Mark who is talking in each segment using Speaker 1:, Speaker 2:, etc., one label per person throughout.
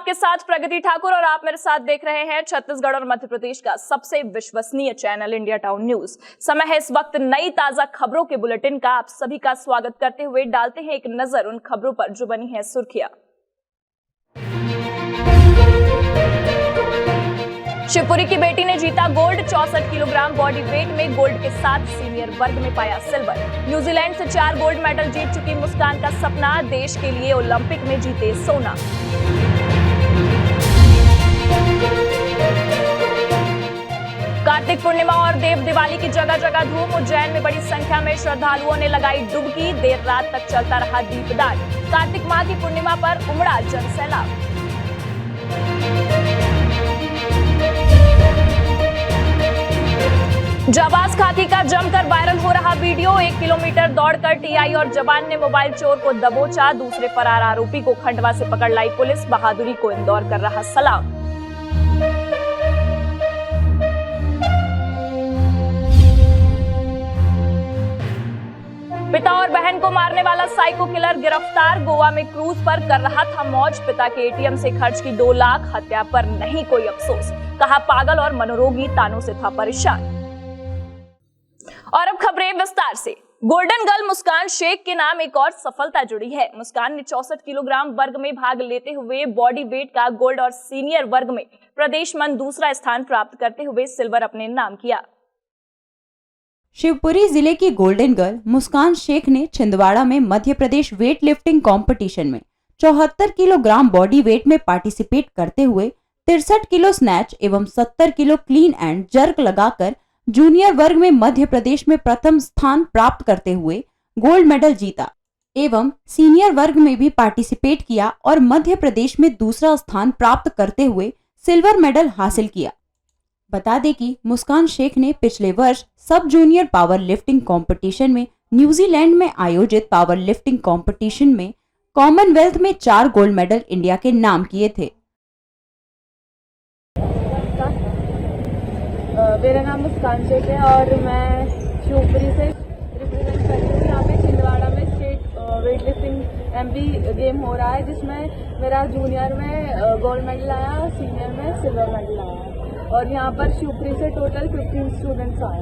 Speaker 1: आपके साथ प्रगति ठाकुर और आप मेरे साथ देख रहे हैं छत्तीसगढ़ और मध्य प्रदेश का सबसे विश्वसनीय चैनल इंडिया टाउन न्यूज। समय है इस वक्त नई ताजा खबरों के बुलेटिन का। आप सभी का स्वागत करते हुए डालते हैं एक नजर उन खबरों पर जो बनी है सुर्खियां। शिवपुरी की बेटी ने जीता गोल्ड। 64 किलोग्राम बॉडी वेट में गोल्ड के साथ सीनियर वर्ग में पाया सिल्वर। न्यूजीलैंड से 4 गोल्ड मेडल जीत चुकी मुस्कान का सपना, देश के लिए ओलंपिक में जीते सोना। कार्तिक पूर्णिमा और देव दिवाली की जगह जगह धूम। उज्जैन में बड़ी संख्या में श्रद्धालुओं ने लगाई डुबकी। देर रात तक चलता रहा दीपदान। कार्तिक माह की पूर्णिमा पर उमड़ा जनसैलाब। जाबाज खाकी का जमकर वायरल हो रहा वीडियो। 1 किलोमीटर दौड़कर टीआई और जवान ने मोबाइल चोर को दबोचा। दूसरे फरार आरोपी को खंडवा से पकड़ लाई पुलिस। बहादुरी को इंदौर कर रहा सलाम। पिता और बहन को मारने वाला साइको किलर गिरफ्तार। गोवा में क्रूज पर कर रहा था मौज। पिता के एटीएम से खर्च की 2 लाख। हत्या पर नहीं कोई अफसोस, कहा पागल और मनोरोगी तानों से था परेशान। और अब खबरें विस्तार से। गोल्डन गर्ल मुस्कान शेख के नाम एक और सफलता जुड़ी है। मुस्कान ने 64 किलोग्राम वर्ग में भाग लेते हुए बॉडी वेट का गोल्ड और सीनियर वर्ग में प्रदेश में दूसरा स्थान प्राप्त करते हुए सिल्वर अपने नाम किया।
Speaker 2: शिवपुरी जिले की गोल्डन गर्ल मुस्कान शेख ने छिंदवाड़ा में Madhya Pradesh weight lifting competition में 74 किलोग्राम बॉडी वेट में पार्टिसिपेट करते हुए 63 किलो स्नैच एवं 70 किलो क्लीन एंड जर्क लगाकर जूनियर वर्ग में मध्य प्रदेश में प्रथम स्थान प्राप्त करते हुए गोल्ड मेडल जीता एवं सीनियर वर्ग में भी पार्टिसिपेट किया और मध्य प्रदेश में दूसरा स्थान प्राप्त करते हुए सिल्वर मेडल हासिल किया। बता दें कि मुस्कान शेख ने पिछले वर्ष सब जूनियर पावर लिफ्टिंग कंपटीशन में न्यूजीलैंड में आयोजित पावर लिफ्टिंग कंपटीशन में कॉमनवेल्थ में 4 गोल्ड मेडल इंडिया के नाम किए थे।
Speaker 3: मेरा नाम मुस्कान शेख है और मैं शिवपुरी से रिप्रेजेंट करती हूँ। यहाँ पे छिंदवाड़ा में state weight lifting MP game हो रहा है, जिसमें मेरा जूनियर में गोल्ड मेडल आया, सीनियर में सिल्वर मेडल आया और यहाँ पर शिवपुरी से टोटल 15 स्टूडेंट्स आए।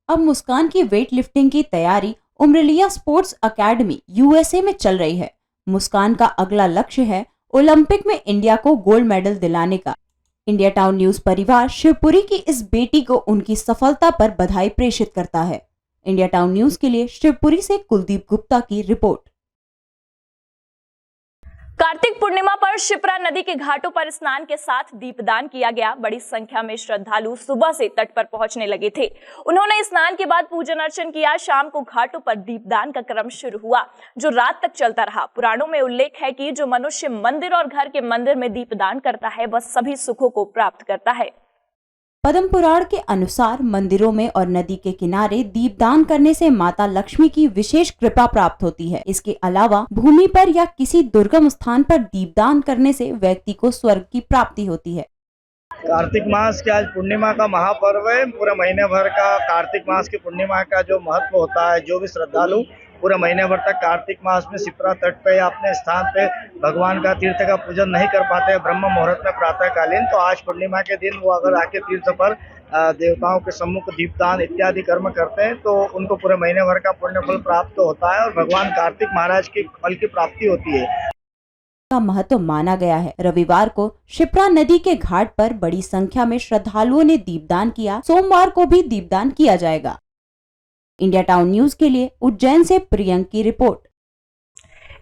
Speaker 2: अब मुस्कान की वेट लिफ्टिंग की तैयारी उमरलिया स्पोर्ट्स अकेडमी यूएसए में चल रही है। मुस्कान का अगला लक्ष्य है ओलंपिक में इंडिया को गोल्ड मेडल दिलाने का। इंडिया टाउन न्यूज परिवार शिवपुरी की इस बेटी को उनकी सफलता पर बधाई प्रेषित करता है। इंडिया टाउन न्यूज के लिए शिवपुरी से कुलदीप गुप्ता की रिपोर्ट।
Speaker 1: कार्तिक पूर्णिमा पर शिप्रा नदी के घाटों पर स्नान के साथ दीपदान किया गया। बड़ी संख्या में श्रद्धालु सुबह से तट पर पहुंचने लगे थे। उन्होंने स्नान के बाद पूजन अर्चन किया। शाम को घाटों पर दीपदान का क्रम शुरू हुआ, जो रात तक चलता रहा। पुराणों में उल्लेख है कि जो मनुष्य मंदिर और घर के मंदिर में दीपदान करता है वह सभी सुखों को प्राप्त करता है।
Speaker 2: पद्म पुराण के अनुसार मंदिरों में और नदी के किनारे दीपदान करने से माता लक्ष्मी की विशेष कृपा प्राप्त होती है। इसके अलावा भूमि पर या किसी दुर्गम स्थान पर दीपदान करने से व्यक्ति को स्वर्ग की प्राप्ति होती है।
Speaker 4: कार्तिक मास की आज पूर्णिमा का महापर्व है। पूरे महीने भर का कार्तिक मास की पूर्णिमा का जो महत्व होता है, जो भी श्रद्धालु पूरे महीने भर तक कार्तिक मास में शिप्रा तट पे या अपने स्थान पे भगवान का तीर्थ का पूजन नहीं कर पाते हैं ब्रह्म मुहूर्त में प्रातःकालीन, तो आज पूर्णिमा के दिन वो अगर आके तीर्थ पर देवताओं के सम्मुख दीपदान इत्यादि कर्म करते हैं तो उनको पूरे महीने भर का पुण्य फल प्राप्त होता है और भगवान कार्तिक महाराज की फल की प्राप्ति होती है
Speaker 2: का महत्व माना गया है। रविवार को शिप्रा नदी के घाट पर बड़ी संख्या में श्रद्धालुओं ने दीपदान किया। सोमवार को भी दीपदान किया जाएगा। इंडिया टाउन न्यूज के लिए उज्जैन से प्रियंक की रिपोर्ट।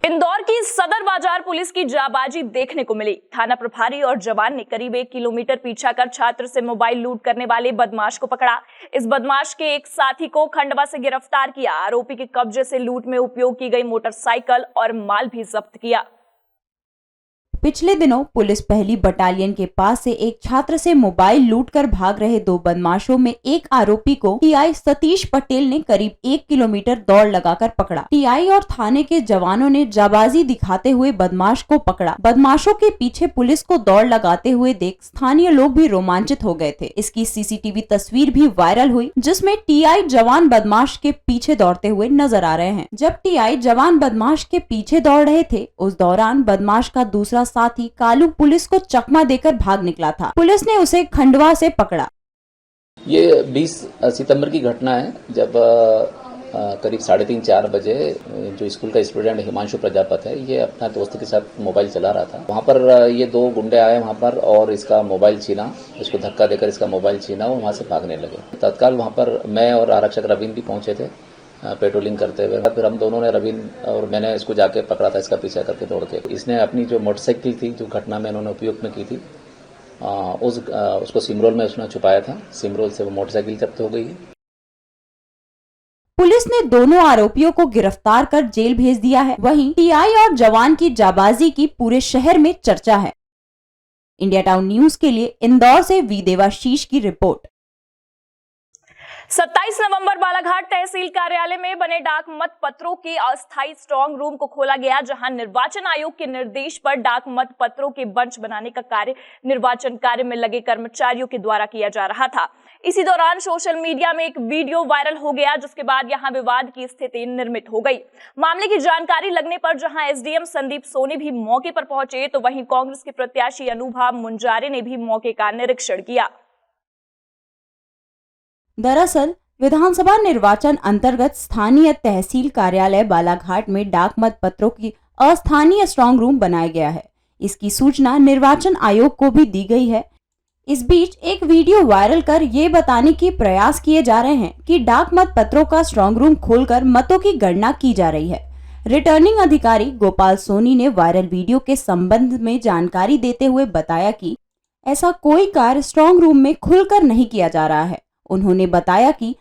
Speaker 1: इंदौर की सदर बाजार पुलिस की जाबाजी देखने को मिली। थाना प्रभारी और जवान ने करीब 1 किलोमीटर पीछा कर छात्र से मोबाइल लूट करने वाले बदमाश को पकड़ा। इस बदमाश के एक साथी को खंडवा से गिरफ्तार किया। आरोपी के कब्जे से लूट में उपयोग की गई मोटरसाइकिल और माल भी जब्त किया।
Speaker 2: पिछले दिनों पुलिस पहली बटालियन के पास से एक छात्र से मोबाइल लूटकर भाग रहे 2 बदमाशों में एक आरोपी को टीआई सतीश पटेल ने करीब 1 किलोमीटर दौड़ लगाकर पकड़ा। टीआई और थाने के जवानों ने जाबाजी दिखाते हुए बदमाश को पकड़ा। बदमाशों के पीछे पुलिस को दौड़ लगाते हुए देख स्थानीय लोग भी रोमांचित हो गए थे। इसकी सीसीटीवी तस्वीर भी वायरल हुई, जिसमें टीआई जवान बदमाश के पीछे दौड़ते हुए नजर आ रहे हैं। जब टीआई जवान बदमाश के पीछे दौड़ रहे थे, उस दौरान बदमाश का दूसरा साथी कालू पुलिस को चकमा देकर भाग निकला था। पुलिस ने उसे खंडवा से पकड़ा।
Speaker 5: ये 20 सितंबर की घटना है, जब करीब 3:30-4 बजे जो स्कूल का स्टूडेंट हिमांशु प्रजापत है, ये अपना दोस्त के साथ मोबाइल चला रहा था। वहाँ पर ये 2 गुंडे आए वहाँ पर और इसका मोबाइल छीना, इसको धक्का देकर इसका मोबाइल छीना और वहाँ से भागने लगे। तत्काल वहाँ पर मैं और आरक्षक रवीन भी पहुंचे थे पेट्रोलिंग करते हुए। फिर हम दोनों ने, रवीन और मैंने, इसको जाके पकड़ा था, इसका पीछा करके दौड़ के। इसने अपनी जो मोटरसाइकिल थी, जो घटना में इन्होंने उपयोग में की थी, उसको सिमरोल में उसने छुपाया था। सिमरोल से वो मोटरसाइकिल जब्त हो गई है।
Speaker 2: पुलिस ने दोनों आरोपियों को गिरफ्तार कर जेल भेज दिया है। वहीं टीआई और जवान की जाबाजी की पूरे शहर में चर्चा है। इंडिया टाउन न्यूज के लिए इंदौर से वी देवाशीष की रिपोर्ट।
Speaker 1: 27 नवंबर बालाघाट तहसील कार्यालय में बने डाक मत पत्रों के अस्थायी स्ट्रांग रूम को खोला गया, जहां निर्वाचन आयोग के निर्देश पर डाक मत पत्रों के बंच बनाने का कार्य निर्वाचन कार्य में लगे कर्मचारियों के द्वारा किया जा रहा था। इसी दौरान सोशल मीडिया में एक वीडियो वायरल हो गया, जिसके बाद यहां विवाद की स्थिति निर्मित हो गई। मामले की जानकारी लगने पर जहां एसडीएम संदीप सोनी भी मौके पर पहुंचे, तो वहीं कांग्रेस के प्रत्याशी अनुभा मुंजारे ने भी मौके का निरीक्षण किया।
Speaker 2: दरअसल विधानसभा निर्वाचन अंतर्गत स्थानीय तहसील कार्यालय बालाघाट में डाक मत पत्रों की अस्थानीय स्ट्रांग रूम बनाया गया है। इसकी सूचना निर्वाचन आयोग को भी दी गई है। इस बीच एक वीडियो वायरल कर ये बताने के प्रयास किए जा रहे हैं कि डाक मत पत्रों का स्ट्रांग रूम खोलकर मतों की गणना की जा रही है। रिटर्निंग अधिकारी गोपाल सोनी ने वायरल वीडियो के संबंध में जानकारी देते हुए बताया कि ऐसा कोई कार्य स्ट्रांग रूम में खुलकर नहीं किया जा रहा है। उन्होंने बताया कि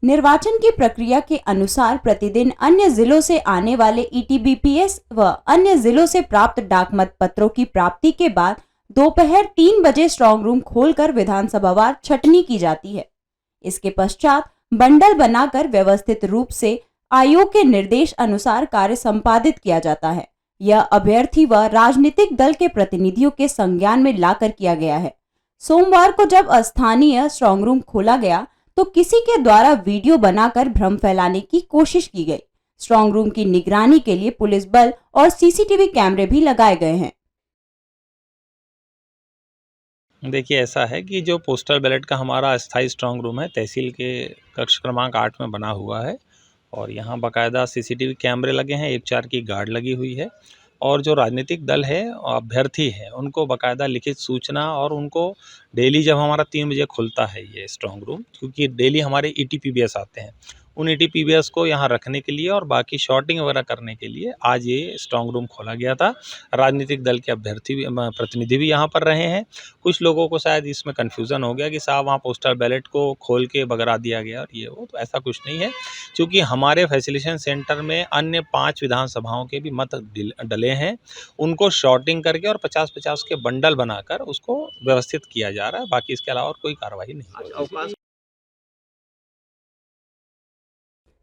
Speaker 2: निर्वाचन की प्रक्रिया के अनुसार प्रतिदिन अन्य जिलों से आने वाले ईटीबीपीएस व अन्य जिलों से प्राप्त डाक मत पत्रों की प्राप्ति के बाद दोपहर 3 बजे स्ट्रांग रूम खोलकर विधानसभावार छटनी की जाती है। इसके पश्चात बंडल बनाकर व्यवस्थित रूप से आयोग के निर्देश अनुसार कार्य संपादित किया जाता है। यह अभ्यर्थी व राजनीतिक दल के प्रतिनिधियों के संज्ञान में लाकर किया गया है। सोमवार को जब अस्थानीय स्ट्रांग रूम खोला गया तो किसी के द्वारा वीडियो बनाकर भ्रम फैलाने की कोशिश की गई। स्ट्रांग रूम की निगरानी के लिए पुलिस बल और सीसीटीवी कैमरे भी लगाए गए हैं।
Speaker 6: देखिए, ऐसा है कि जो पोस्टल बैलेट का हमारा अस्थायी स्ट्रांग रूम है, तहसील के कक्ष क्रमांक 8 में बना हुआ है और यहाँ बाकायदा सीसीटीवी कैमरे लगे हैं, 1-4 की गार्ड लगी हुई है और जो राजनीतिक दल है, अभ्यर्थी है, उनको बाकायदा लिखित सूचना और उनको डेली, जब हमारा 3 बजे खुलता है ये स्ट्रांग रूम, क्योंकि डेली हमारे ईटीपीबीएस आते हैं, उन ईटीपीबीएस को यहाँ रखने के लिए और बाकी शॉर्टिंग वगैरह करने के लिए आज ये स्ट्रांग रूम खोला गया था। राजनीतिक दल के अभ्यर्थी प्रतिनिधि भी यहाँ पर रहे हैं। कुछ लोगों को शायद इसमें कन्फ्यूज़न हो गया कि साहब वहाँ पोस्टल बैलेट को खोल के बगरा दिया गया और ये वो, तो ऐसा कुछ नहीं है, क्योंकि हमारे फैसिलिटेशन सेंटर में अन्य 5 विधानसभाओं के भी मत डले हैं, उनको शॉर्टिंग करके और 50-50 के बंडल बनाकर उसको व्यवस्थित किया जा रहा है। बाकी इसके अलावा और कोई कार्रवाई नहीं।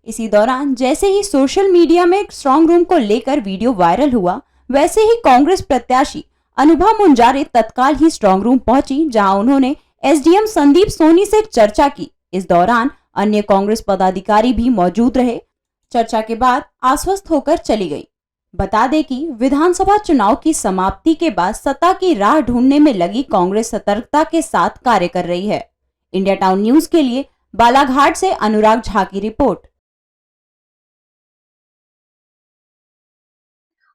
Speaker 2: इसी दौरान जैसे ही सोशल मीडिया में स्ट्रांग रूम को लेकर वीडियो वायरल हुआ, वैसे ही कांग्रेस प्रत्याशी अनुभा मुंजारे तत्काल ही स्ट्रांग रूम पहुंची, जहां उन्होंने एसडीएम संदीप सोनी से चर्चा की। इस दौरान अन्य कांग्रेस पदाधिकारी भी मौजूद रहे। चर्चा के बाद आश्वस्त होकर चली गई। बता दें कि विधानसभा चुनाव की समाप्ति के बाद सत्ता की राह ढूंढने में लगी कांग्रेस सतर्कता के साथ कार्य कर रही है। इंडिया टाउन न्यूज के लिए बालाघाट से अनुराग झा की रिपोर्ट।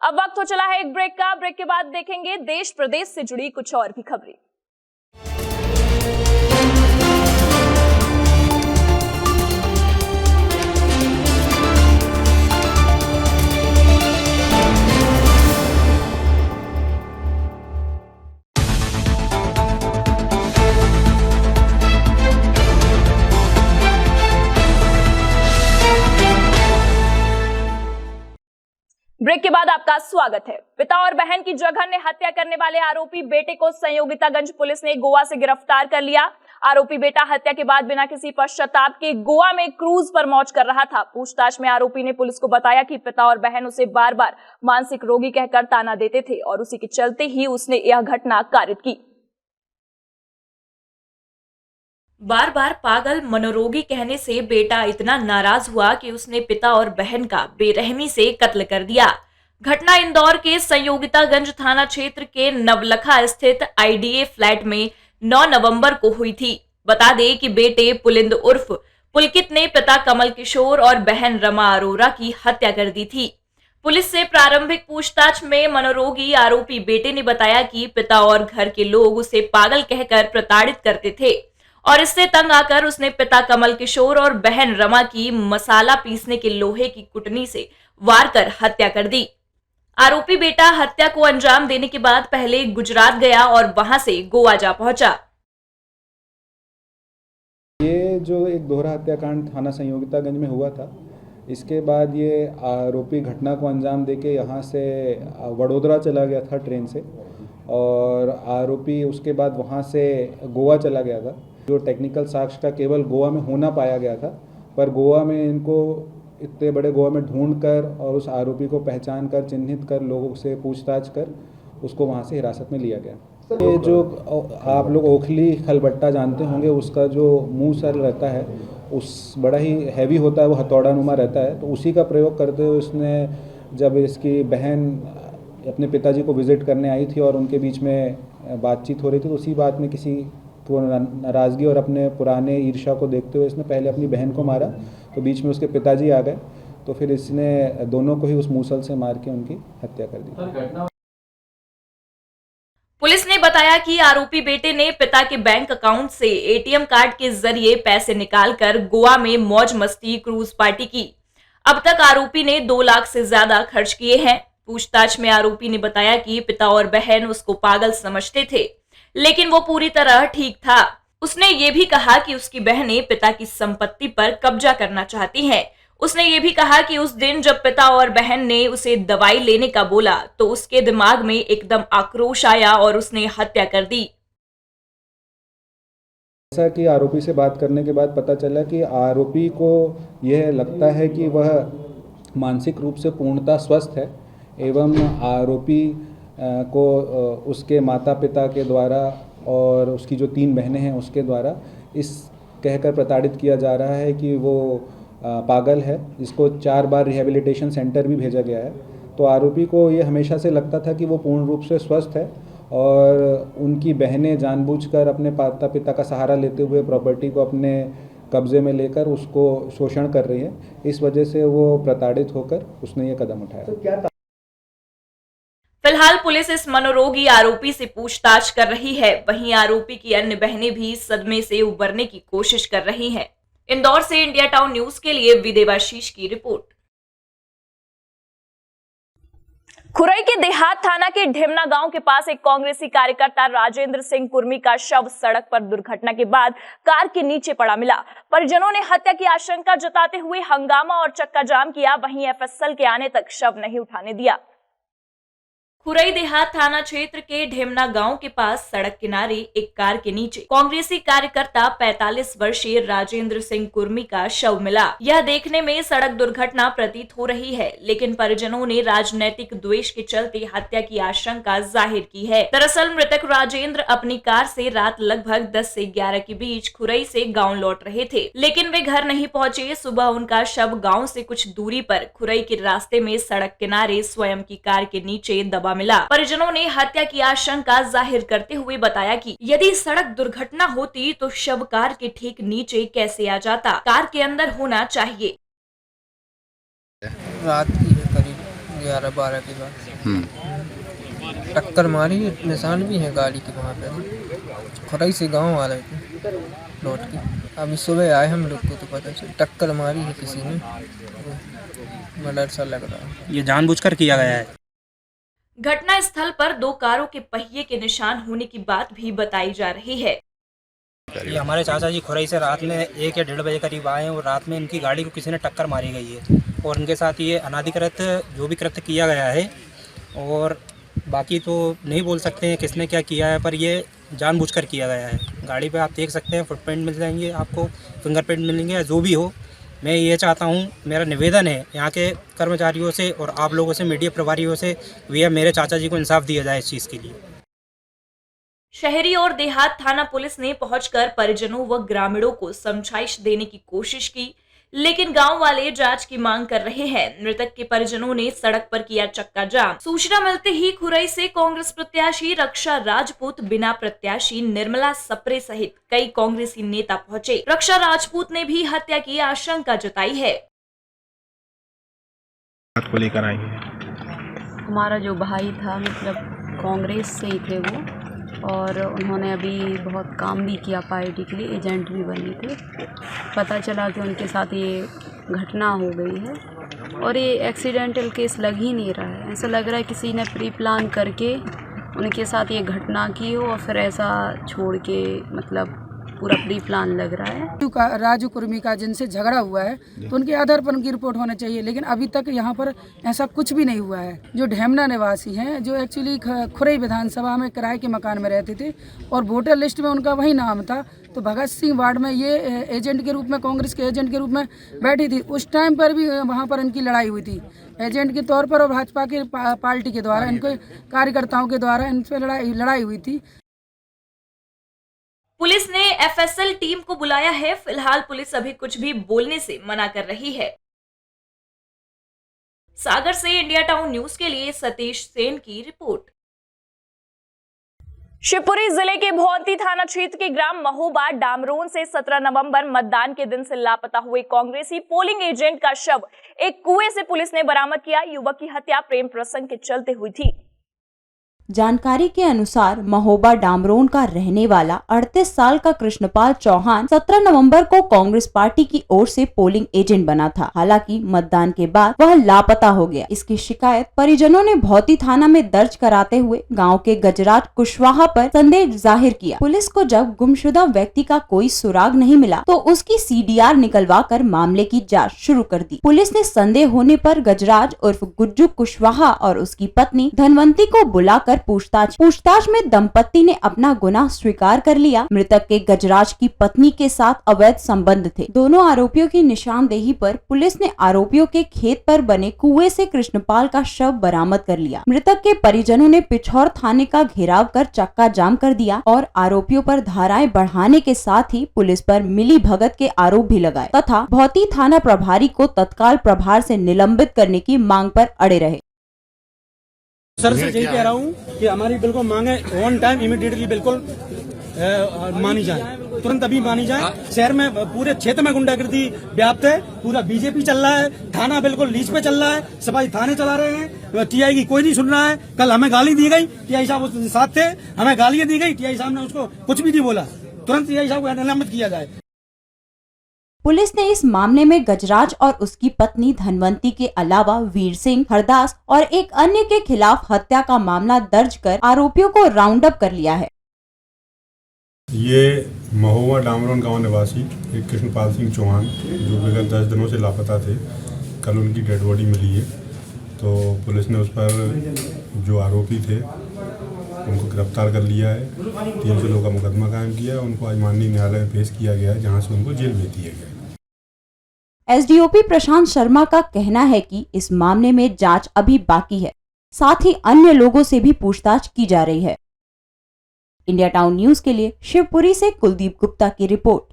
Speaker 1: अब वक्त हो चला है एक ब्रेक का। ब्रेक के बाद देखेंगे देश प्रदेश से जुड़ी कुछ और भी खबरें। ब्रेक के बाद आपका स्वागत है। पिता और बहन की जघन्य हत्या करने वाले आरोपी बेटे को संयोगितागंज पुलिस ने गोवा से गिरफ्तार कर लिया। आरोपी बेटा हत्या के बाद बिना किसी पश्चाताप के गोवा में क्रूज पर मौज कर रहा था। पूछताछ में आरोपी ने पुलिस को बताया कि पिता और बहन उसे बार बार मानसिक रोगी कहकर ताना देते थे और उसी के चलते ही उसने यह घटना कारित की। बार बार पागल मनोरोगी कहने से बेटा इतना नाराज हुआ कि उसने पिता और बहन का बेरहमी से कत्ल कर दिया। घटना इंदौर के संयोगितागंज थाना क्षेत्र के नवलखा स्थित आईडीए फ्लैट में 9 नवंबर को हुई थी। बता दें कि बेटे पुलिंद उर्फ पुलकित ने पिता कमल किशोर और बहन रमा अरोरा की हत्या कर दी थी। पुलिस से प्रारंभिक पूछताछ में मनोरोगी आरोपी बेटे ने बताया कि पिता और घर के लोग उसे पागल कहकर प्रताड़ित करते थे और इससे तंग आकर उसने पिता कमल किशोर और बहन रमा की मसाला पीसने के लोहे की कुटनी से वार कर हत्या कर दी। आरोपी बेटा हत्या को अंजाम देने के बाद पहले गुजरात गया और वहां से गोवा जा पहुंचा।
Speaker 7: ये जो एक दोहरा हत्याकांड थाना संयोगितागंज में हुआ था, इसके बाद ये आरोपी घटना को अंजाम देके यहाँ से वडोदरा चला गया था ट्रेन से और आरोपी उसके बाद वहाँ से गोवा चला गया था। जो टेक्निकल साक्ष्य का केवल गोवा में होना पाया गया था, पर गोवा में इनको इतने बड़े गोवा में ढूंढकर और उस आरोपी को पहचान कर चिन्हित कर लोगों से पूछताछ कर उसको वहाँ से हिरासत में लिया गया। ये जो आप लोग ओखली खलबट्टा जानते होंगे, उसका जो मुंह सर रहता है उस बड़ा ही हैवी होता है, वो हथौड़ा नुमा रहता है, तो उसी का प्रयोग करते हुए उसने जब इसकी बहन अपने पिताजी को विज़िट करने आई थी और उनके बीच में बातचीत हो रही थी, तो उसी बात में किसी को नाराज़गी और अपने पुराने ईर्ष्या को देखते हुए इसने पहले अपनी बहन को मारा, तो बीच में उसके पिताजी आ गए, तो फिर इसने दोनों को ही उस मूसल से मार के उनकी हत्या कर दी।
Speaker 1: पुलिस ने बताया कि आरोपी बेटे ने पिता के बैंक अकाउंट से एटीएम कार्ड के जरिए पैसे निकालकर गोवा में मौज मस्ती क्रूज पार्टी की। अब तक आरोपी ने 2 लाख से ज्यादा खर्च किए हैं। पूछताछ में आरोपी ने बताया कि पिता और बहन उसको पागल समझते थे, लेकिन वो पूरी तरह ठीक था। उसने ये भी कहा कि उसकी बहनें पिता की संपत्ति पर कब्जा करना चाहती हैं। उसने ये भी कहा कि उस दिन जब पिता और बहन ने उसे दवाई लेने का बोला तो उसके दिमाग में एकदम आक्रोश आया और उसने हत्या कर दी।
Speaker 7: जैसा कि आरोपी से बात करने के बाद पता चला कि आरोपी को यह लगता है कि वह मानसिक रूप से पूर्णतः स्वस्थ है एवं आरोपी को उसके माता पिता के द्वारा और उसकी जो 3 बहनें हैं उसके द्वारा इस कहकर प्रताड़ित किया जा रहा है कि वो पागल है। इसको 4 बार रिहैबिलिटेशन सेंटर भी भेजा गया है। तो आरोपी को ये हमेशा से लगता था कि वो पूर्ण रूप से स्वस्थ है और उनकी बहनें जानबूझकर अपने माता पिता का सहारा लेते हुए प्रॉपर्टी को अपने कब्जे में लेकर उसको शोषण कर रही है। इस वजह से वो प्रताड़ित होकर उसने ये कदम उठाया।
Speaker 1: फिलहाल पुलिस इस मनोरोगी आरोपी से पूछताछ कर रही है। वहीं आरोपी की अन्य बहनें भी सदमे से उबरने की कोशिश कर रही हैं। इंदौर से इंडिया टाउन न्यूज के लिए विदेवाशीष की रिपोर्ट। खुरई के देहात थाना के ढेमना गांव के पास एक कांग्रेसी कार्यकर्ता राजेंद्र सिंह कुर्मी का शव सड़क पर दुर्घटना के बाद कार के नीचे पड़ा मिला। परिजनों ने हत्या की आशंका जताते हुए हंगामा और चक्का जाम किया। वहीं एफएसएल के आने तक शव नहीं उठाने दिया। खुरई देहात थाना क्षेत्र के ढेमना गांव के पास सड़क किनारे एक कार के नीचे कांग्रेसी कार्यकर्ता 45 वर्षीय राजेंद्र सिंह कुर्मी का शव मिला। यह देखने में सड़क दुर्घटना प्रतीत हो रही है, लेकिन परिजनों ने राजनीतिक द्वेष के चलते हत्या की आशंका जाहिर की है। दरअसल मृतक राजेंद्र अपनी कार से रात लगभग 10 से 11 के बीच खुरई से गाँव लौट रहे थे, लेकिन वे घर नहीं पहुँचे। सुबह उनका शव गाँव से कुछ दूरी पर खुरई के रास्ते में सड़क किनारे स्वयं की कार के नीचे दबा मिला। परिजनों ने हत्या की आशंका जाहिर करते हुए बताया कि यदि सड़क दुर्घटना होती तो शव कार के ठीक नीचे कैसे आ जाता, कार के अंदर होना चाहिए।
Speaker 8: रात की है करीब 11-12 के बाद टक्कर मारी, निशान भी है गाड़ी के वहाँ पे। खुरई से गाँव आ रहे थे लौट के। अभी सुबह आए हम लोग को तो पता चला टक्कर मारी है किसी ने। मर्डर सा लग रहा है।
Speaker 9: ये जानबूझकर किया गया है।
Speaker 1: घटना स्थल पर 2 कारों के पहिए के निशान होने की बात भी बताई जा रही है।
Speaker 9: ये हमारे चाचा जी खुरई से रात में 1 या 1:30 बजे करीब आए हैं और रात में इनकी गाड़ी को किसी ने टक्कर मारी गई है और इनके साथ ये अनाधिकृत जो भी कृत्य किया गया है और बाकी तो नहीं बोल सकते हैं किसने क्या किया है, पर ये जानबूझकर किया गया है। गाड़ी पे आप देख सकते हैं फुटप्रिंट मिल जाएंगे, आपको फिंगरप्रिंट मिलेंगे या जो भी हो। मैं ये चाहता हूँ, मेरा निवेदन है यहाँ के कर्मचारियों से और आप लोगों से, मीडिया प्रभारियों से, भैया मेरे चाचा जी को इंसाफ दिया जाए इस चीज़ के लिए।
Speaker 1: शहरी और देहात थाना पुलिस ने पहुंचकर परिजनों व ग्रामीणों को समझाइश देने की कोशिश की, लेकिन गांव वाले जांच की मांग कर रहे हैं। मृतक के परिजनों ने सड़क पर किया चक्का जाम। सूचना मिलते ही खुरई से कांग्रेस प्रत्याशी रक्षा राजपूत, बिना प्रत्याशी निर्मला सप्रे सहित कई कांग्रेसी नेता पहुंचे। रक्षा राजपूत ने भी हत्या की आशंका जताई है।
Speaker 10: को लेकर आई है।
Speaker 11: हमारा जो भाई था, मतलब कांग्रेस से ही थे वो, और उन्होंने अभी बहुत काम भी किया पार्टी के लिए, एजेंट भी बने थे। पता चला कि उनके साथ ये घटना हो गई है और ये एक्सीडेंटल केस लग ही नहीं रहा है। ऐसा लग रहा है किसी ने प्री प्लान करके उनके साथ ये घटना की हो और फिर ऐसा छोड़ के, मतलब पूरा प्री प्लान लग रहा है।
Speaker 12: राजू कुर्मी का जिनसे झगड़ा हुआ है तो उनके आधार पर उनकी रिपोर्ट होनी चाहिए, लेकिन अभी तक यहाँ पर ऐसा कुछ भी नहीं हुआ है। जो ढेमना निवासी हैं, जो एक्चुअली खुरई विधानसभा में किराए के मकान में रहते थे और वोटर लिस्ट में उनका वही नाम था, तो भगत सिंह वार्ड में ये एजेंट के रूप में, कांग्रेस के एजेंट के रूप में बैठी थी। उस टाइम पर भी वहाँ पर इनकी लड़ाई हुई थी एजेंट के तौर पर और भाजपा के पार्टी के द्वारा, इनके कार्यकर्ताओं के द्वारा इन पर लड़ाई हुई थी।
Speaker 1: पुलिस ने एफएसएल टीम को बुलाया है। फिलहाल पुलिस अभी कुछ भी बोलने से मना कर रही है। सागर से इंडिया टाउन न्यूज के लिए सतीश सेन की रिपोर्ट। शिवपुरी जिले के भौंती थाना क्षेत्र के ग्राम महोबा डामरोन से 17 नवंबर मतदान के दिन से लापता हुए कांग्रेसी पोलिंग एजेंट का शव एक कुएं से पुलिस ने बरामद किया। युवक की हत्या प्रेम प्रसंग के चलते हुई थी।
Speaker 2: जानकारी के अनुसार महोबा डामरोन का रहने वाला 38 साल का कृष्णपाल चौहान 17 नवंबर को कांग्रेस पार्टी की ओर से पोलिंग एजेंट बना था। हालांकि मतदान के बाद वह लापता हो गया। इसकी शिकायत परिजनों ने भौंती थाना में दर्ज कराते हुए गांव के गजराज कुशवाहा पर संदेह जाहिर किया। पुलिस को जब गुमशुदा व्यक्ति का कोई सुराग नहीं मिला तो उसकी सीडीआर निकलवा कर मामले की जाँच शुरू कर दी। पुलिस ने संदेह होने पर गजराज उर्फ गुज्जू कुशवाहा और उसकी पत्नी धनवंती को बुलाकर पूछताछ में दंपति ने अपना गुनाह स्वीकार कर लिया। मृतक के गजराज की पत्नी के साथ अवैध संबंध थे। दोनों आरोपियों की निशानदेही पर पुलिस ने आरोपियों के खेत पर बने कुएं से कृष्णपाल का शव बरामद कर लिया। मृतक के परिजनों ने पिछौर थाने का घेराव कर चक्का जाम कर दिया और आरोपियों पर धाराएं बढ़ाने के साथ ही पुलिस पर मिली भगत के आरोप भी लगाए तथा भौंती थाना प्रभारी को तत्काल प्रभार से निलंबित करने की मांग पर अड़े रहे।
Speaker 13: सर से यही कह रहा हूँ कि हमारी बिल्कुल मांगे ऑन टाइम इमीडिएटली बिल्कुल मानी जाए, तुरंत अभी मानी जाए। शहर में पूरे क्षेत्र में गुंडागर्दी व्याप्त है, पूरा बीजेपी चल रहा है, थाना बिल्कुल लीज पे चल रहा है, सफाई थाने चला रहे हैं, टीआई की कोई नहीं सुन रहा है। कल हमें गाली दी गई, टीआई साहब उसके साथ थे, हमें गालियां दी गई, टीआई साहब ने उसको कुछ भी नहीं बोला। तुरंत टीआई साहब को निलंबित किया जाए।
Speaker 2: पुलिस ने इस मामले में गजराज और उसकी पत्नी धनवंती के अलावा वीर सिंह, हरदास और एक अन्य के खिलाफ हत्या का मामला दर्ज कर आरोपियों को राउंड अप कर लिया है।
Speaker 14: ये महोबा डामरोन गांव निवासी एक कृष्णपाल सिंह चौहान जो विगत 10 दिनों से लापता थे, कल उनकी डेड बॉडी मिली है। तो पुलिस ने उस पर जो आरोपी थे उनको गिरफ्तार कर लिया है। 300 का मुकदमा कायम किया है। उनको आज माननीय न्यायालय में पेश किया गया है, जहां से उनको जेल भेज दिया गया है।
Speaker 2: एसडीओपी प्रशांत शर्मा का कहना है कि इस मामले में जांच अभी बाकी है, साथ ही अन्य लोगों से भी पूछताछ की जा रही है। इंडिया टाउन न्यूज के लिए शिवपुरी से कुलदीप गुप्ता की रिपोर्ट।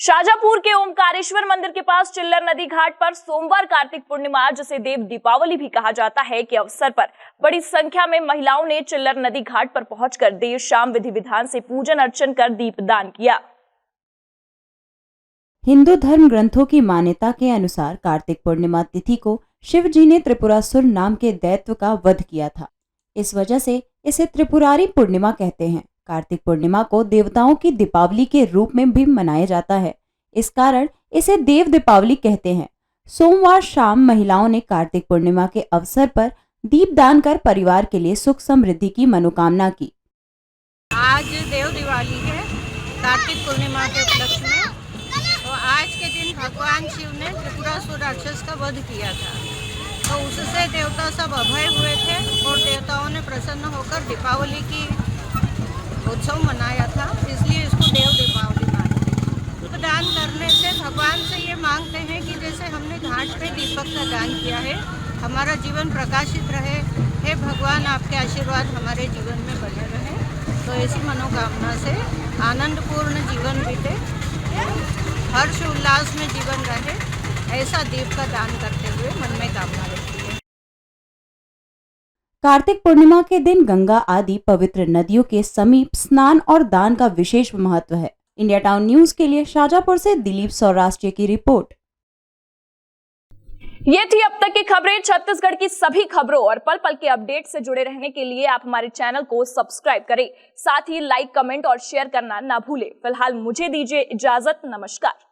Speaker 1: शाजापुर के ओमकारेश्वर मंदिर के पास चिल्लर नदी घाट पर सोमवार कार्तिक पूर्णिमा, जिसे देव दीपावली भी कहा जाता है, के अवसर पर बड़ी संख्या में महिलाओं ने चिल्लर नदी घाट पर पहुंचकर देर शाम विधि विधान से पूजन अर्चन कर दीपदान किया।
Speaker 2: हिंदू धर्म ग्रंथों की मान्यता के अनुसार कार्तिक पूर्णिमा तिथि को शिव जी ने त्रिपुरासुर नाम के दैत्य का वध किया था। इस वजह से इसे त्रिपुरारी पूर्णिमा कहते हैं। कार्तिक पूर्णिमा को देवताओं की दीपावली के रूप में भी मनाया जाता है, इस कारण इसे देव दीपावली कहते हैं। सोमवार शाम महिलाओं ने कार्तिक पूर्णिमा के अवसर पर दीपदान कर परिवार के लिए सुख समृद्धि की मनोकामना की।
Speaker 15: आज देव दिवाली है
Speaker 10: कार्तिक पूर्णिमा के उपलक्ष्य में। तो आज के दिन भगवान शिव ने त्रिपुरासुर राक्षस का वध किया था, तो उससे देवता सब अभय हुए थे और देवताओं ने प्रसन्न होकर दीपावली की उत्सव मनाया था, इसलिए इसको देव दीपावली मानते हैं। दान करने से भगवान से ये मांगते हैं कि जैसे हमने घाट पे दीपक का दान किया है, हमारा जीवन प्रकाशित रहे। हे भगवान, आपके आशीर्वाद हमारे जीवन में बने रहे। तो ऐसी मनोकामना से आनंदपूर्ण जीवन बीते, हर्ष उल्लास में जीवन रहे, ऐसा दीप का दान करते हुए मन में कामना रखी है।
Speaker 2: कार्तिक पूर्णिमा के दिन गंगा आदि पवित्र नदियों के समीप स्नान और दान का विशेष महत्व है। इंडिया टाउन न्यूज के लिए शाजापुर से दिलीप सौराष्ट्र की रिपोर्ट।
Speaker 1: ये थी अब तक की खबरें। छत्तीसगढ़ की सभी खबरों और पल पल के अपडेट से जुड़े रहने के लिए आप हमारे चैनल को सब्सक्राइब करें, साथ ही लाइक, कमेंट और शेयर करना ना भूलें। फिलहाल मुझे दीजिए इजाजत, नमस्कार।